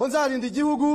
ko nzarinda igihugu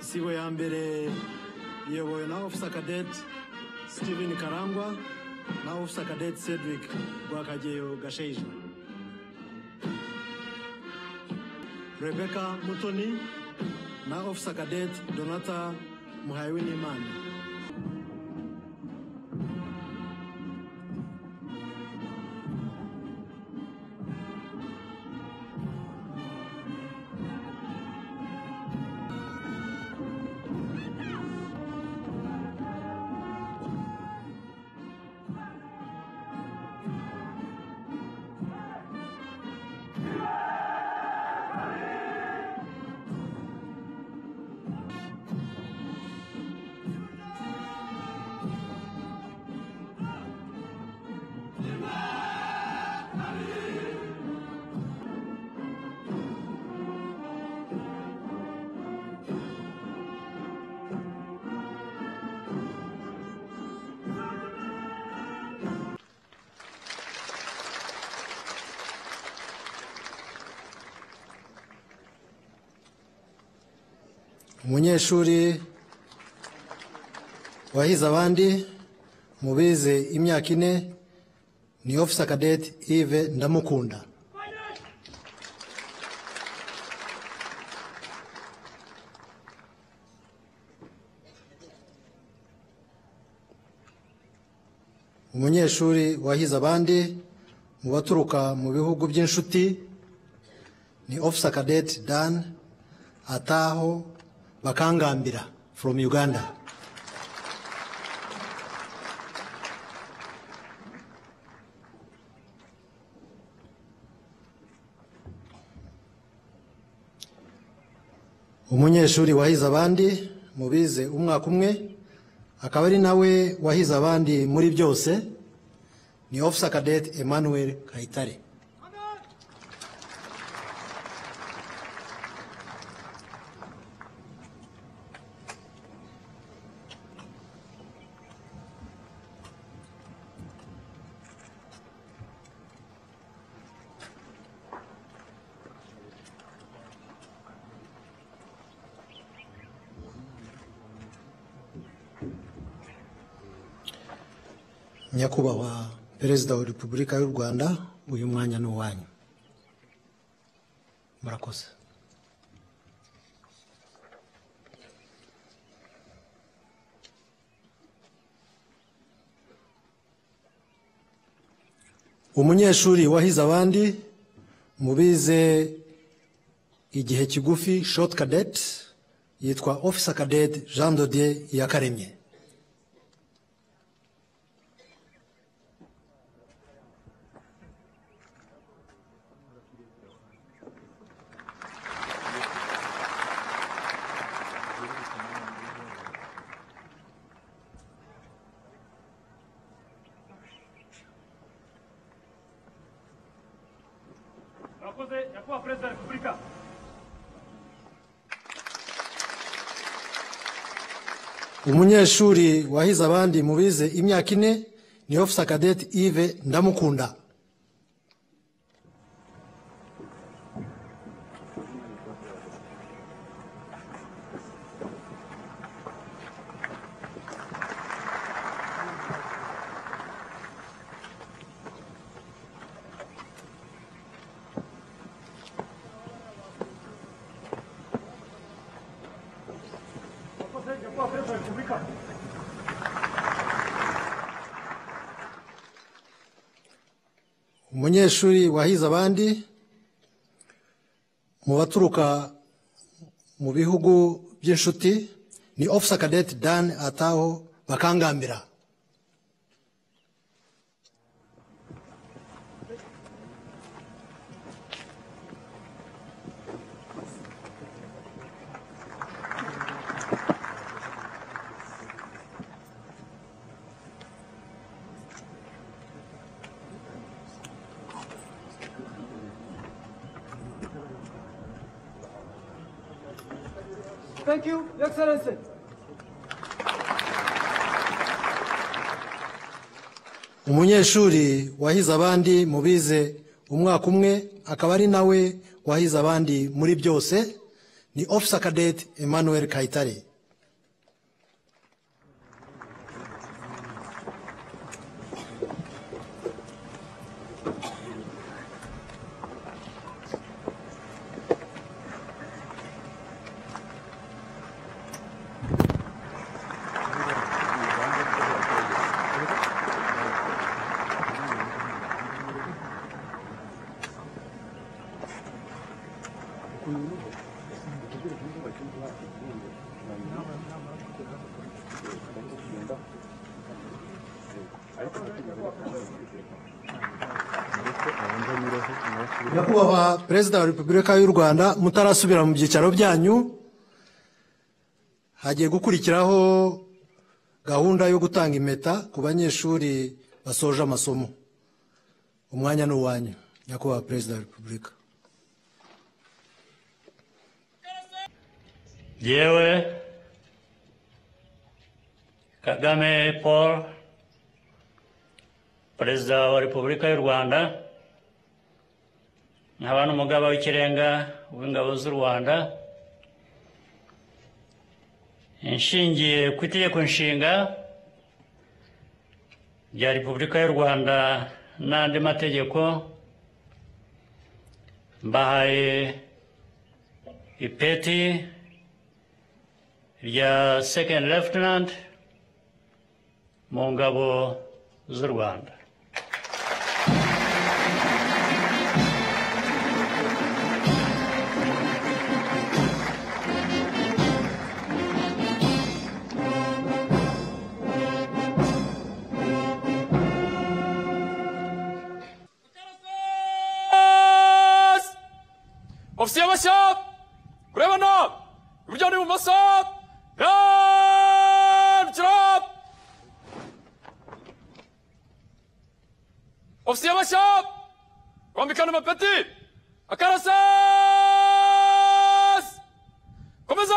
Sibo ya mbere iyobowe na Officer Cadet Steven Karangwa na Officer Cadet Cedric Rwakageyo Gasheija. Rebecca Mutoni na Officer Cadet Donata Muhayewinimana. Umunyeshuri wahize abandi mubize imyaka 4 ni Officer Cadet Yves Ndamukunda. Umunyeshuri wahize abandi mu baturuka mu bihugu by'inshuti ni Officer Cadet Dan Ataho Bakangambira from Uganda. Umunyeshuri wahize abandi mubize umwaka umwe akaba ari nawe wahize abandi muri byose ni Officer Cadet Emmanuel Kayitare. Nyakubahwa Perezida wa Repubulika y'u Rwanda, uyu mwanya ni uwanyu. Murakoze. Umunyeshuri wahize abandi mubize igihe kigufi short cadet yitwa Officer Cadet Jean Dodier Yakaremye. Nyakubahwa Perezida wa Repubulika. Umunyeshuri wahize abandi mu bize imyaka 4 ni Officer Cadet Yves Ndamukunda. Nyakubahwa Perezida wa Repubulika. Umunyeshuri wahize abandi mu baturuka mu bihugu by'inshuti ni Officer Cadet Dan Ataho Bakangambira. Thank you, Your Excellency. Umunyeshuri wahize abandi mu bize umwaka umwe akaba ari nawe wahize abandi muri byose ni Officer Cadet Emmanuel Kayitare. Nyakubahwa Perezida wa Repubulika y'u Rwanda, mutarasubira mu byicaro byanyu, hagiye gukurikiraho gahunda yo gutanga impeta ku banyeshuri basoje amasomo. Umwanya ni uwanyu, Nyakubahwa Perezida wa Repubulika. Yewe Kagame Paul, Perezida wa Repubulika y'u Rwanda, nkaba n'umugaba w'ikirenga w'ingabo z'u Rwanda, inshingiye ku itegeko nshinga rya Repubulika y'u Rwanda n'andi mategeko, mbahaye ipeti rya Second Lieutenant mu ngabo z'u Rwanda. Ofisiye bashya kurebana iburyo n'ibumoso, ofisiye bashya kwambikana amapeti, akarasasi komeza.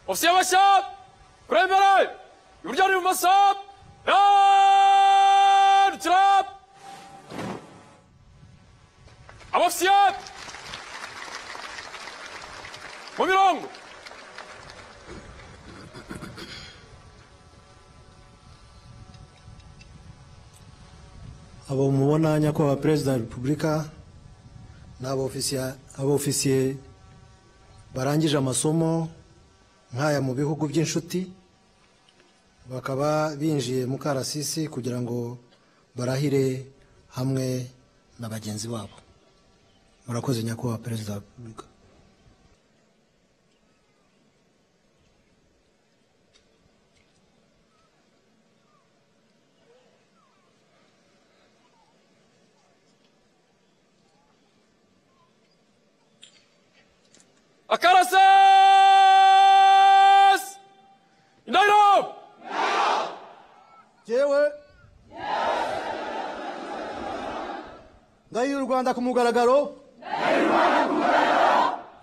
Ofisiye bashya kurembere iburyo n'ibumoso, abofisiye mu mirongo. Abo mubona Nyakubahwa Perezida wa Repubulika n'abofisiye barangije amasomo nk'aya mu bihugu by'inshuti, bakaba binjiye mu karasisi kugira ngo barahire hamwe na bagenzi babo. murakoze nyakubahwa perezida wa repubulika. Akarases! Indahiro! Jewe ndahirira u Rwanda ku mugaragaro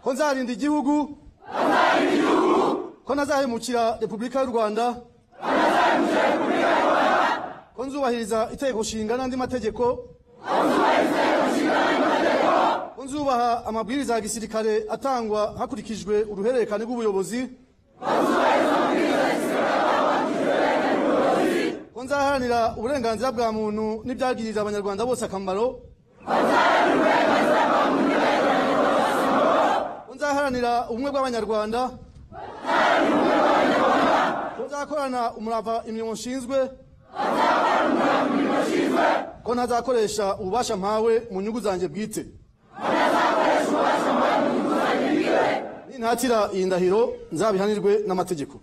ko nzarinda igihugu ko ntazahemukira Repubulika y'u Rwanda ko nzubahiriza itegeko nshinga n'andi mategeko ko nzubaha amabwiriza ya gisirikare atangwa hakurikijwe uruhererekane rw'ubuyobozi ko nzaharanira uburenganzira bwa muntu n'ibyagirira abanyarwanda bose akamaro ko nzaharanira ubumwe bw'abanyarwanda ko nzakorana umurava imirimo nshinzwe ko ntazakoresha ububasha mpawe mu nyungu zanjye bwite nintatira iyi ndahiro nzabihanirwe n'amategeko.